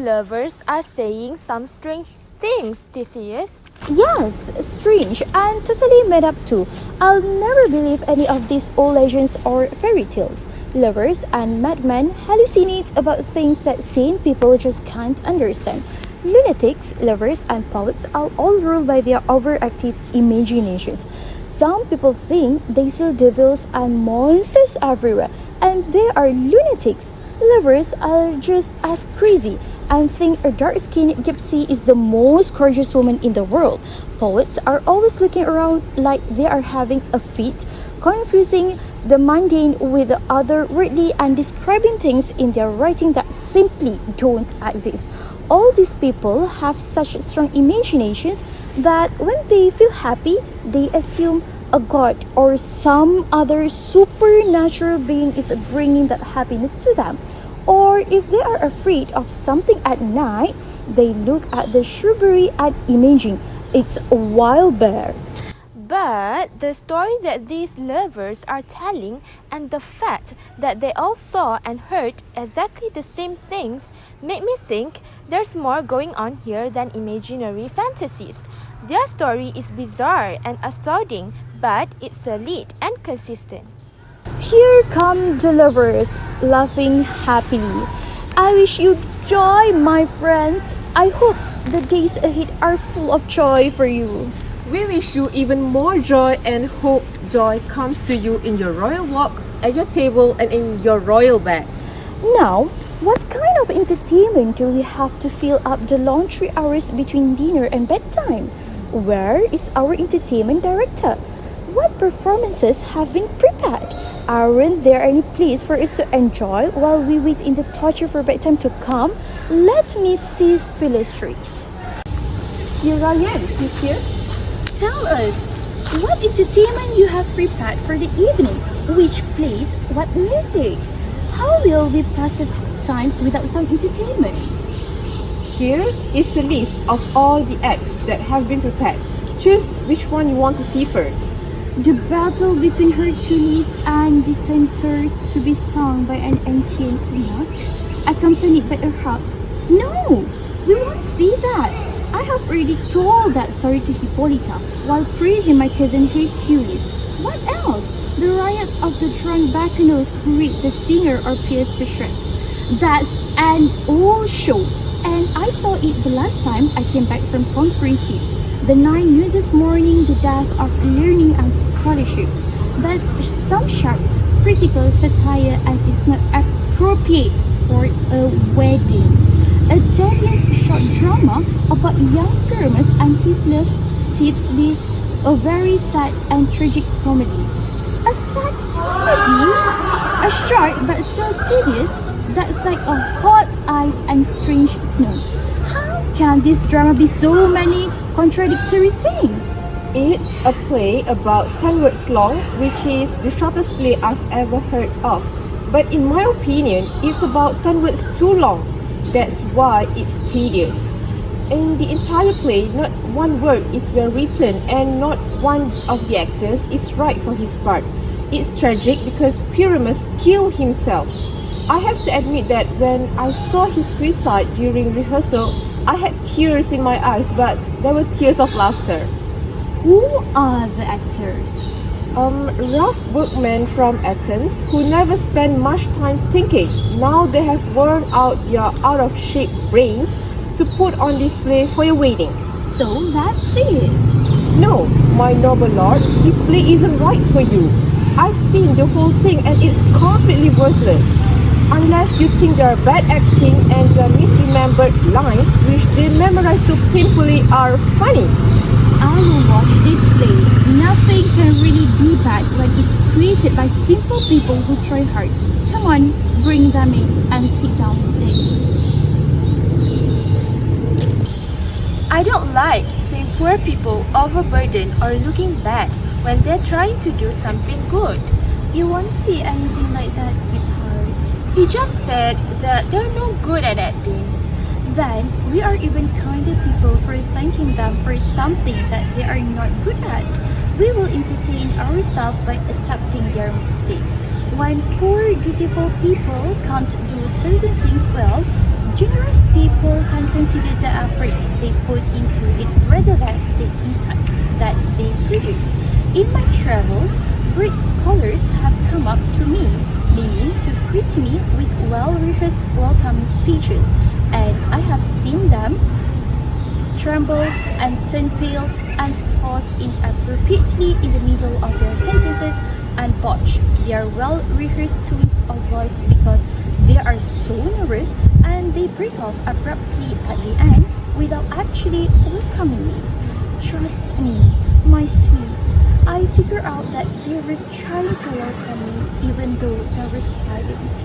lovers are saying some strange things this year. Yes, strange and totally made up too. I'll never believe any of these old legends or fairy tales. Lovers and madmen hallucinate about things that sane people just can't understand. Lunatics, lovers, and poets are all ruled by their overactive imaginations. Some people think they see devils and monsters everywhere, and they are lunatics. Lovers are just as crazy and think a dark-skinned gypsy is the most gorgeous woman in the world. Poets are always looking around like they are having a fit, confusing the mundane with the otherworldly and describing things in their writing that simply don't exist. All these people have such strong imaginations that when they feel happy, they assume a god or some other supernatural being is bringing that happiness to them. Or if they are afraid of something at night, they look at the shrubbery and imagine it's a wild bear. But the story that these lovers are telling and the fact that they all saw and heard exactly the same things make me think there's more going on here than imaginary fantasies. Their story is bizarre and astounding, but it's solid and consistent. Here come the lovers, laughing happily. I wish you joy, my friends. I hope the days ahead are full of joy for you. We wish you even more joy and hope joy comes to you in your royal walks, at your table, and in your royal bed. Now, what kind of entertainment do we have to fill up the long 3 hours between dinner and bedtime? Where is our entertainment director? What performances have been prepared? Aren't there any place for us to enjoy while we wait in the torture for bedtime to come? Let me see Phyllis Street. Your Ryan, is here? Tell us, what entertainment you have prepared for the evening? Which place? What music? How will we pass the time without some entertainment? Here is a list of all the acts that have been prepared. Choose which one you want to see first. The battle between Hercules and the centaurs to be sung by an ancient eunuch, accompanied by a harp. No, we won't see that. I have already told that story to Hippolyta while praising my cousin Hercules. What else? The riots of the drunk bacchanals who raped the singer or pierced the shreds. That's an old show, and I saw it the last time I came back from conquering tips. The 9 muses mourning the death of learning and scholarship. That's some sharp, critical satire and is not appropriate for a wedding. A deadly short drama about young Hermes and his love tips with a very sad and tragic comedy. A sad comedy? A short but still tedious? That's like a hot ice and strange snow. How can this drama be so many contradictory things? It's a play about 10 words long, which is the shortest play I've ever heard of. But in my opinion, it's about 10 words too long. That's why it's tedious. In the entire play, not one word is well written and not one of the actors is right for his part. It's tragic because Pyramus killed himself. I have to admit that when I saw his suicide during rehearsal, I had tears in my eyes, but they were tears of laughter. Who are the actors? Rough workmen from Athens who never spend much time thinking. Now they have worn out your out-of-shape brains to put on display for your wedding. So that's it. No, my noble lord, this play isn't right for you. I've seen the whole thing and it's completely worthless. Unless you think they are bad acting and the misremembered lines which they memorize so painfully are funny. I will watch this play. Nothing can really be bad when it's created by simple people who try hard. Come on, bring them in and sit down, please. I don't like seeing poor people overburdened or looking bad when they're trying to do something good. You won't see anything like that, sweetheart. He just said that they're no good at acting. Then, we are even kinder people for thanking them for something that they are not good at. We will entertain ourselves by accepting their mistakes. When poor, dutiful people can't do certain things well, Generous people can consider the effort they put into it rather than the impact that they produce. In my travels, great scholars have come up to me, meaning to greet me with well-rehearsed welcome speeches, and I have seen them tremble and turn pale and pause inappropriately in the middle of their sentences and botch their well-rehearsed tones of voice because they are so nervous, and they break off abruptly at the end without actually welcoming me. Trust me, my sweet, I figure out that they were trying to welcome me even though they were silent,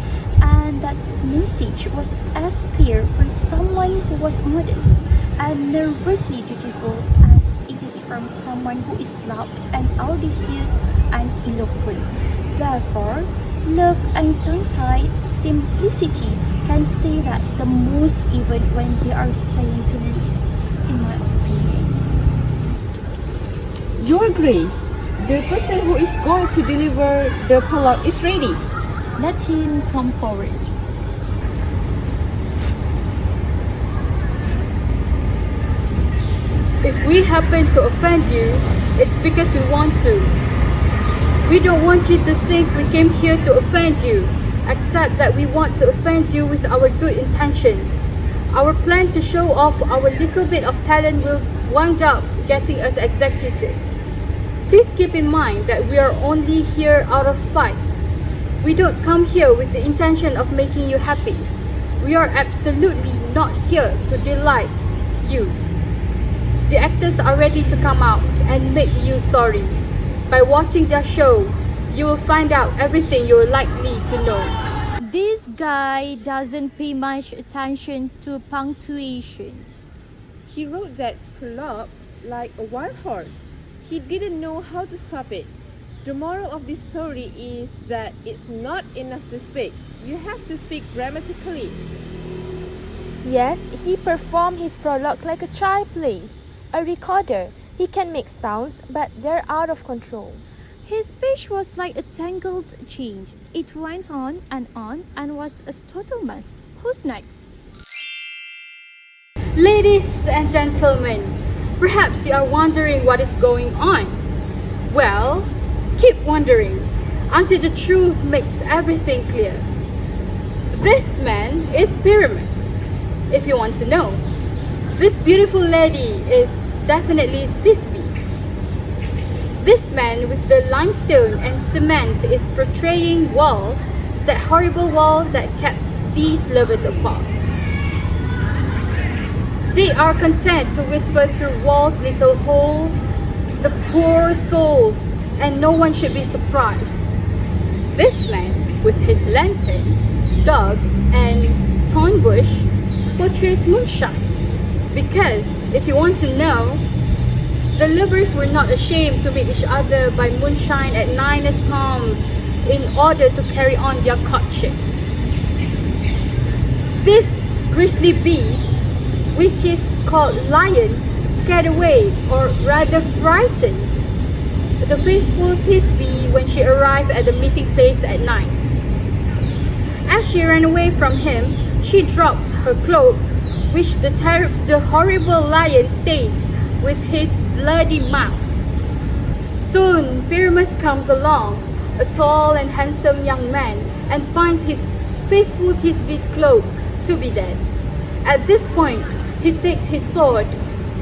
and that message was as clear for someone who was modest and nervously dutiful as it is from someone who is loud and audacious and eloquent. Therefore, love and tongue-tied simplicity can say that the most even when they are saying the least, in my opinion. Your Grace, the person who is going to deliver the prologue is ready. Let him come forward. If we happen to offend you, it's because we want to. We don't want you to think we came here to offend you, except that we want to offend you with our good intentions. Our plan to show off our little bit of talent will wind up getting us executed. Please keep in mind that we are only here out of spite. We don't come here with the intention of making you happy. We are absolutely not here to delight you. The actors are ready to come out and make you sorry. By watching their show, you will find out everything you're likely to know. This guy doesn't pay much attention to punctuation. He wrote that prologue like a wild horse. He didn't know how to stop it. The moral of this story is that it's not enough to speak. You have to speak grammatically. Yes, he performed his prologue like a child plays. A recorder. He can make sounds, but they're out of control. His speech was like a tangled chain. It went on and was a total mess. Who's next? Ladies and gentlemen, perhaps you are wondering what is going on. Well, keep wondering until the truth makes everything clear. This man is Pyramus, if you want to know. This beautiful lady is definitely Thisbe. This man with the limestone and cement is portraying Wall, that horrible wall that kept these lovers apart. They are content to whisper through Wall's little hole, the poor souls, and no one should be surprised. This man with his lantern, dog, and thorn bush portrays moonshine. Because, if you want to know, the lovers were not ashamed to meet each other by moonshine at 9 p.m. in order to carry on their courtship. This grisly beast, which is called lion, scared away, or rather frightened, the faithful Thisbe when she arrived at the meeting place at night. As she ran away from him, she dropped her cloak, which the horrible lion stained with his bloody mouth. Soon Pyramus comes along, a tall and handsome young man, and finds his faithful Thisbe's cloak to be dead. At this point, he takes his sword,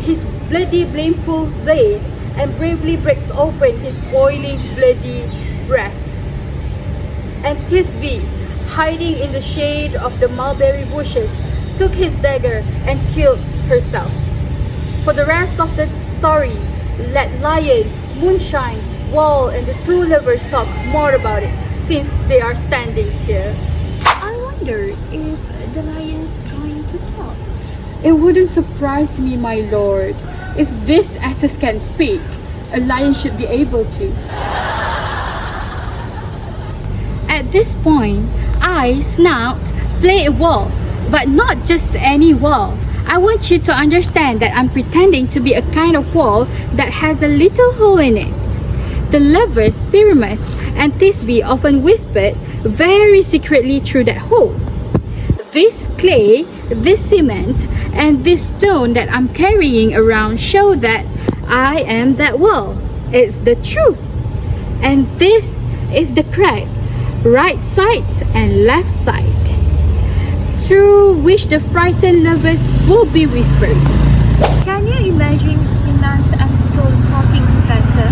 his bloody blameful blade, and bravely breaks open his boiling bloody breast. And Thisbe, hiding in the shade of the mulberry bushes, took his dagger and killed herself. For the rest of the story, let Lion, Moonshine, Wall, and the two lovers talk more about it, since they are standing here. I wonder if the lion's going to talk. It wouldn't surprise me, my lord. If this asses can speak, a lion should be able to. At this point, I, Snout, play a wall, but not just any wall. I want you to understand that I'm pretending to be a kind of wall that has a little hole in it. The lovers, Pyramus and Thisbe, often whispered very secretly through that hole. This clay, this cement, and this stone that I'm carrying around show that I am that wall. It's the truth. And this is the crack, right side and left side, through which the frightened lovers will be whispered. Can you imagine cement and stone talking better?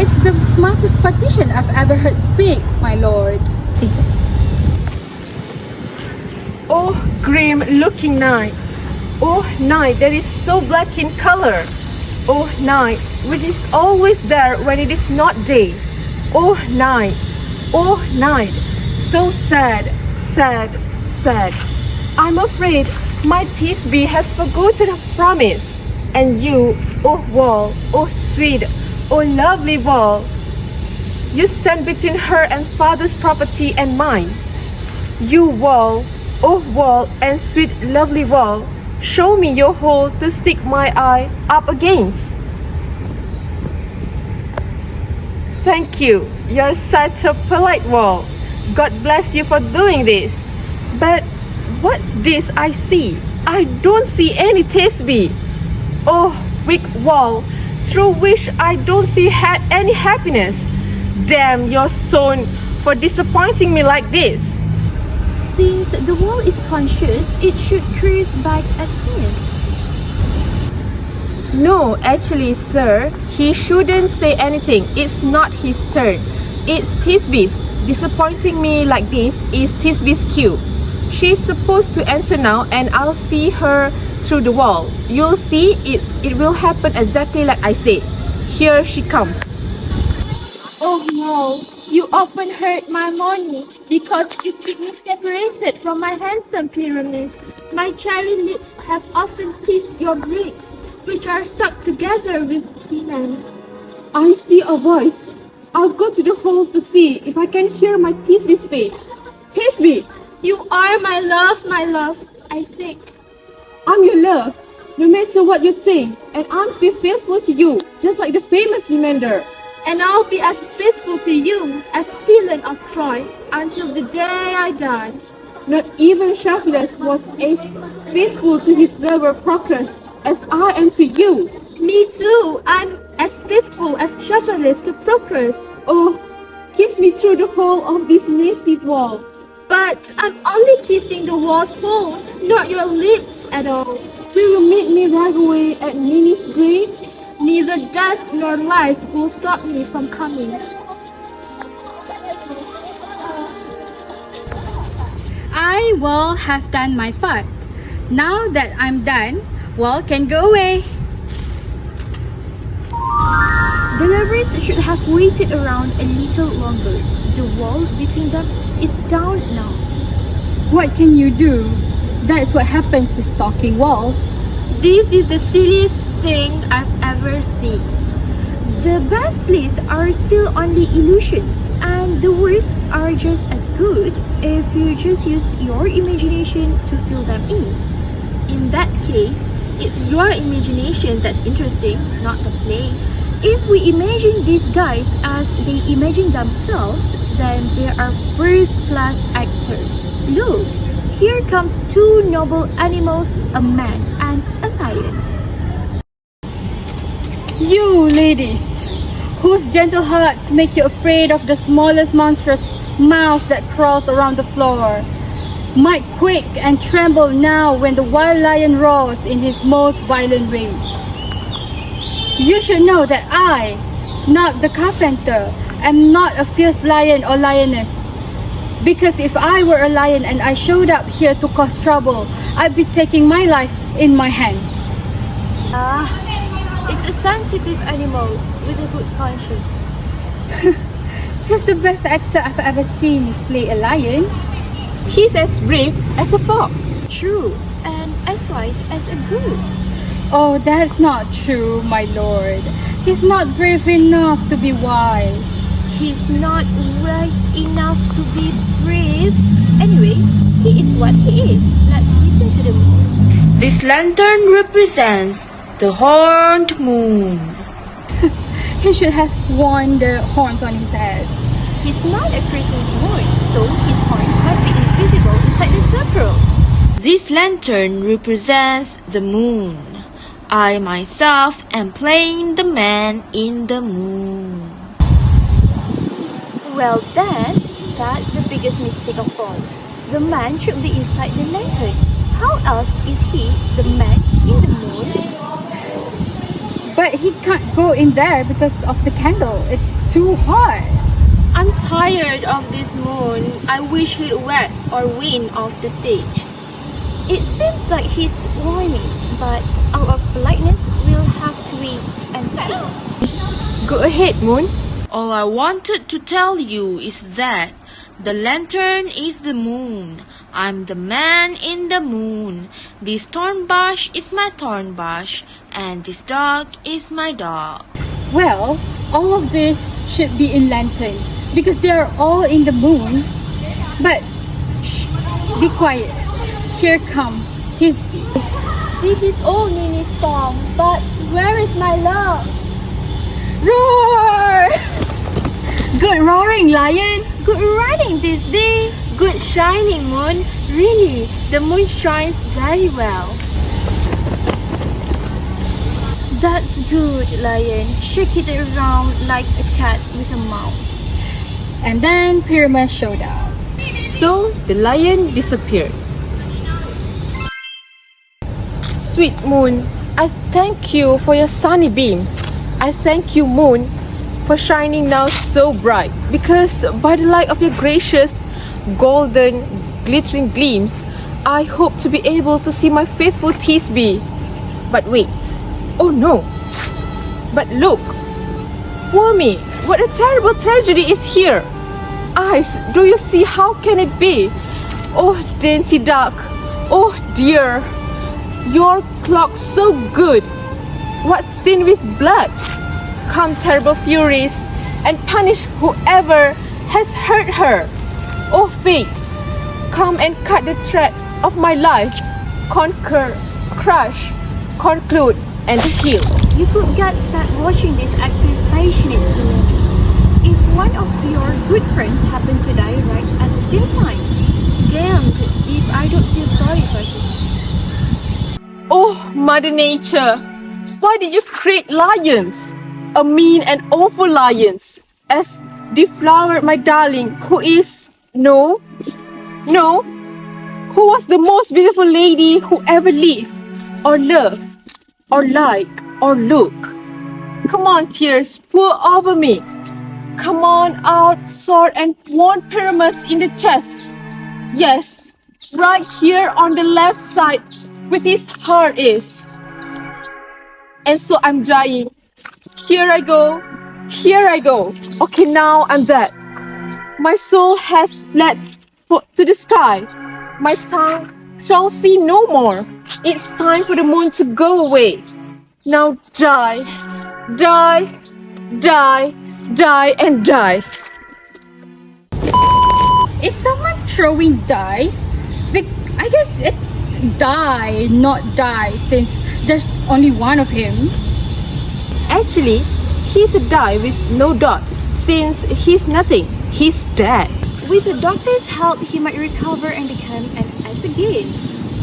It's the smartest partition I've ever heard speak, my lord. Oh, grim looking night. Oh, night that is so black in color. Oh, night which is always there when it is not day. Oh, night. Oh, night. So sad, sad, sad. I'm afraid my Tisbe has forgotten her promise. And you, oh wall, oh sweet, oh lovely wall, you stand between her and father's property and mine. You wall, oh wall and sweet lovely wall, show me your hole to stick my eye up against. Thank you, you're such a polite wall. God bless you for doing this. But what's this I see? I don't see any Tisbe. Oh, weak wall, through which I don't see any happiness. Damn your stone for disappointing me like this. Since the wall is conscious, it should curse back at him. No, actually, sir, he shouldn't say anything. It's not his turn. It's Tisbe's. Disappointing me like this is Tisbe's cue. She's supposed to enter now and I'll see her through the wall. You'll see it will happen exactly like I said. Here she comes. Oh no, you often hurt my money because you keep me separated from my handsome pyramids. My cherry lips have often kissed your bricks, which are stuck together with cement. I see a voice. I'll go to the hole to see if I can hear my Tisbe's face. Tisbe! You are my love, I think. I'm your love, no matter what you think, and I'm still faithful to you, just like the famous Demander. And I'll be as faithful to you as Helen of Troy until the day I die. Not even Shafilus was as faithful to his lover Procrus as I am to you. Me too, I'm as faithful as Shafilus to Procrus. Oh, kiss me through the hole of this nasty wall. But I'm only kissing the wall's hole, not your lips at all. Will you meet me right away at Minnie's grave? Neither death nor life will stop me from coming. I will have done my part. Now that I'm done, wall can go away. The lovers should have waited around a little longer. The wall between them is down now. What can you do? That's what happens with talking walls. This is the silliest thing I've ever seen. The best plays are still only illusions, and the worst are just as good if you just use your imagination to fill them in. In that case, it's your imagination that's interesting, not the play. If we imagine these guys as they imagine themselves, then they are first-class actors. Look, here come two noble animals, a man and a lion. You ladies, whose gentle hearts make you afraid of the smallest monstrous mouse that crawls around the floor, might quake and tremble now when the wild lion roars in his most violent rage. You should know that I, Snug the carpenter, am not a fierce lion or lioness. Because if I were a lion and I showed up here to cause trouble, I'd be taking my life in my hands. It's a sensitive animal with a good conscience. He's the best actor I've ever seen play a lion. He's as brave as a fox. True, and as wise as a goose. Oh, that's not true, my lord. He's not brave enough to be wise. He's not wise enough to be brave. Anyway, he is what he is. Let's listen to the moon. This lantern represents the horned moon. He should have worn the horns on his head. He's not a crescent moon, so his horns must be invisible inside the circle. This lantern represents the moon. I myself am playing the man in the moon. Well then, that's the biggest mistake of all. The man should be inside the lantern. How else is he the man in the moon? But he can't go in there because of the candle. It's too hot. I'm tired of this moon. I wish he'd wax or win off the stage. It seems like he's whining, but out of politeness, we'll have to wait and see. Go ahead, Moon. All I wanted to tell you is that the lantern is the moon. I'm the man in the moon. This thorn bush is my thorn bush, and this dog is my dog. Well, all of this should be in lantern because they are all in the moon. But shh, be quiet. Here comes Tisby. This is old Nini's song, but where is my love? Roar! Good roaring, lion. Good riding, Tisby. Good shining, moon. Really, the moon shines very well. That's good, lion. Shake it around like a cat with a mouse. And then Pyramus showed up. So the lion disappeared. Sweet moon, I thank you for your sunny beams. I thank you, moon, for shining now so bright. Because by the light of your gracious, golden, glittering gleams, I hope to be able to see my faithful Tisby. But wait, oh no! But look, poor me, what a terrible tragedy is here. Eyes, do you see how can it be? Oh dainty duck, oh dear, your clock so good. What stained with blood? Come terrible furies and punish whoever has hurt her. Oh fate, come and cut the thread of my life. Conquer, crush, conclude and heal. You could get sad watching this actor's passionate feeling. If one of your good friends happened to die right at the same time, damned if I don't feel sorry for him. Oh, Mother Nature, why did you create lions? A mean and awful lions, as deflowered my darling, who is, no, who was the most beautiful lady who ever lived, or loved, or liked, or looked. Come on, tears, pour over me. Come on out, sword, and wound Pyramus in the chest. Yes, right here on the left side, with his heart is. And so I'm dying. Here I go. Here I go. Okay, now I'm dead. My soul has fled to the sky. My tongue shall see no more. It's time for the moon to go away. Now die, die, die, die, and die. Is someone throwing dice? I guess it's die, not die, since there's only one of him. Actually, he's a die with no dots, since he's nothing. He's dead. With the doctor's help, he might recover and become an ass again.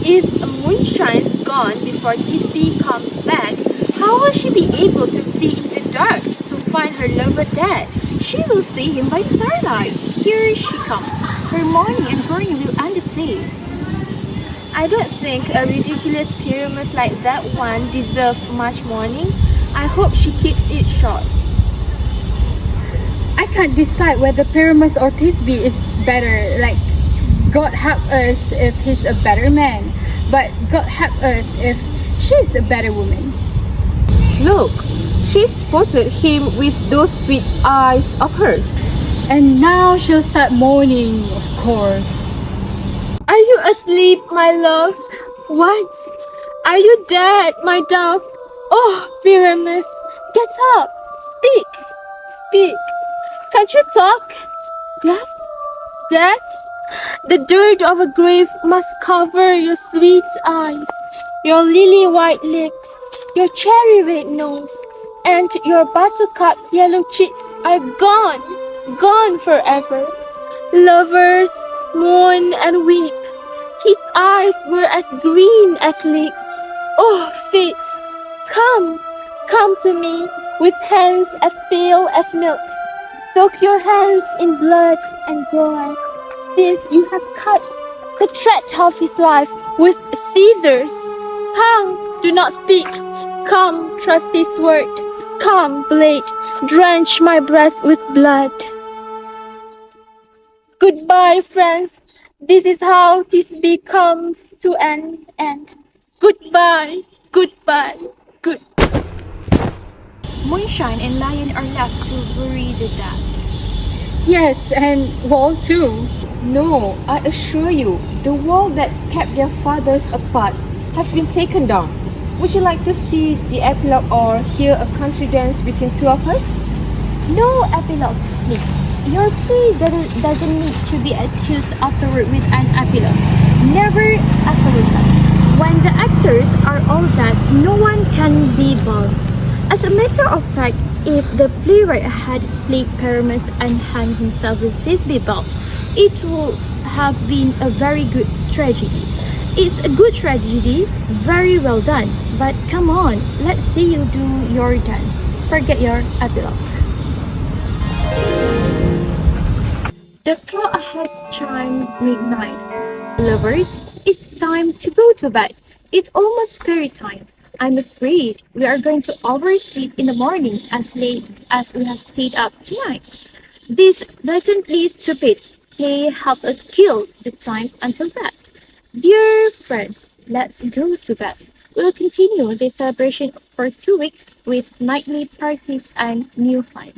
If Moonshine's gone before Tisby comes back, how will she be able to see in the dark to find her lover dead? She will see him by starlight. Here she comes. Her mourning and burning will end the play. I don't think a ridiculous pyramid like that one deserves much mourning. I hope she keeps it short. I can't decide whether Pyramus or Tisby is better. Like, God help us if he's a better man, but God help us if she's a better woman. Look, she spotted him with those sweet eyes of hers. And now she'll start mourning, of course. Are you asleep, my love? What? Are you dead, my dove? Oh, Pyramus, get up! Speak! Speak! Can't you talk? Dead? Dead? The dirt of a grave must cover your sweet eyes, your lily white lips, your cherry red nose, and your buttercup yellow cheeks are gone, gone forever. Lovers mourn and weep. His eyes were as green as leeks. Oh, feet, come, come to me with hands as pale as milk. Soak your hands in blood and gore, since you have cut the thread of his life with scissors. Come, do not speak. Come, trust his word. Come, blade, drench my breast with blood. Goodbye, friends. This is how this becomes to an end. Goodbye, goodbye, good. Moonshine and Lion are left to bury the dead. Yes, and wall too. No, I assure you, the wall that kept their fathers apart has been taken down. Would you like to see the epilogue or hear a country dance between two of us? No epilogue, please. Your play doesn't need to be excused afterward with an epilogue. Never afterward. When the actors are all dead, no one can be bound. As a matter of fact, if the playwright had played Pyramus and hung himself with this belt, it would have been a very good tragedy. It's a good tragedy, very well done. But come on, let's see you do your dance. Forget your epilogue. The clock has chimed midnight. Lovers, it's time to go to bed. It's almost fairy time. I'm afraid we are going to oversleep in the morning as late as we have stayed up tonight. This blatantly stupid play help us kill the time until bed. Dear friends, let's go to bed. We'll continue this celebration for 2 weeks with nightly parties and new fun.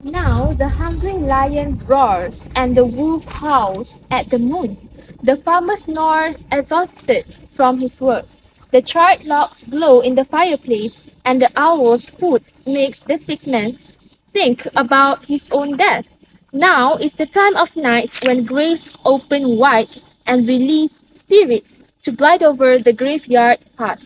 Now the hungry lion roars and the wolf howls at the moon. The farmer snores exhausted from his work. The charred logs glow in the fireplace, and the owl's hoot makes the sick man think about his own death. Now is the time of night when graves open wide and release spirits to glide over the graveyard path.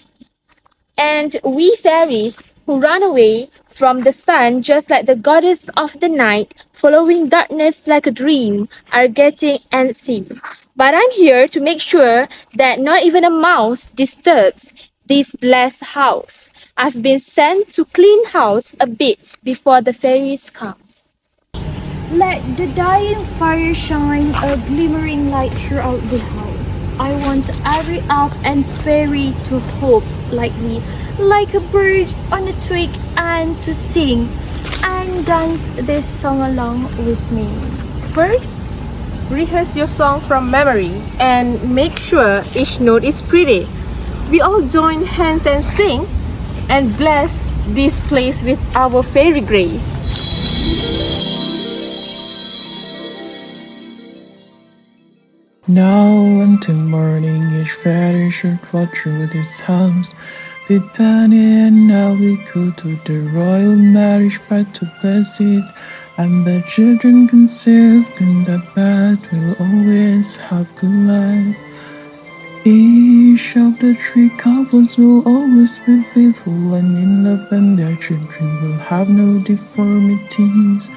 And we fairies who run away from the sun just like the goddess of the night, following darkness like a dream, are getting antsy. But I'm here to make sure that not even a mouse disturbs this blessed house. I've been sent to clean house a bit before the fairies come. Let the dying fire shine a glimmering light throughout the house. I want every elf and fairy to hope like me, like a bird on a twig, and to sing and dance this song along with me. First, rehearse your song from memory and make sure each note is pretty. We all join hands and sing and bless this place with our fairy grace. Now until morning each fairy should walk through this house. The Danny and now we go to the royal marriage bed to bless it. And the children conceived in that bed will always have good life. Each of the 3 couples will always be faithful and in love, and their children will have no deformities.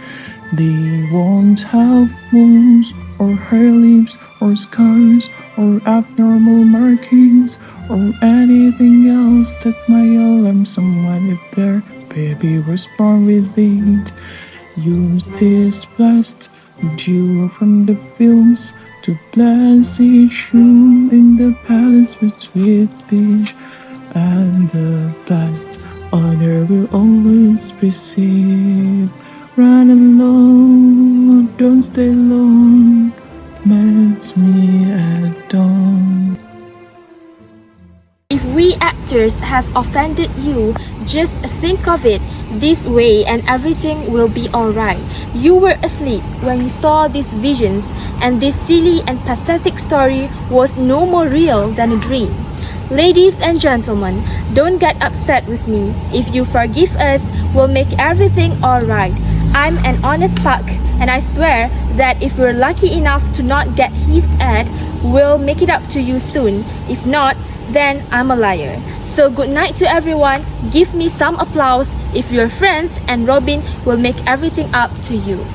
They won't have wounds or hair lips or scars or abnormal markings or anything else that might alarm someone if their baby was born with it. Use this blessed dew from the fields to bless each room in the palace with sweet peach, and the blessed honor will always receive. Run along, don't stay long, meet me at dawn. If we actors have offended you, just think of it this way and everything will be alright. You were asleep when you saw these visions, and this silly and pathetic story was no more real than a dream. Ladies and gentlemen, don't get upset with me. If you forgive us, we'll make everything alright. I'm an honest puck, and I swear that if we're lucky enough to not get his ad, we'll make it up to you soon. If not, then I'm a liar. So good night to everyone. Give me some applause if you're friends, and Robin will make everything up to you.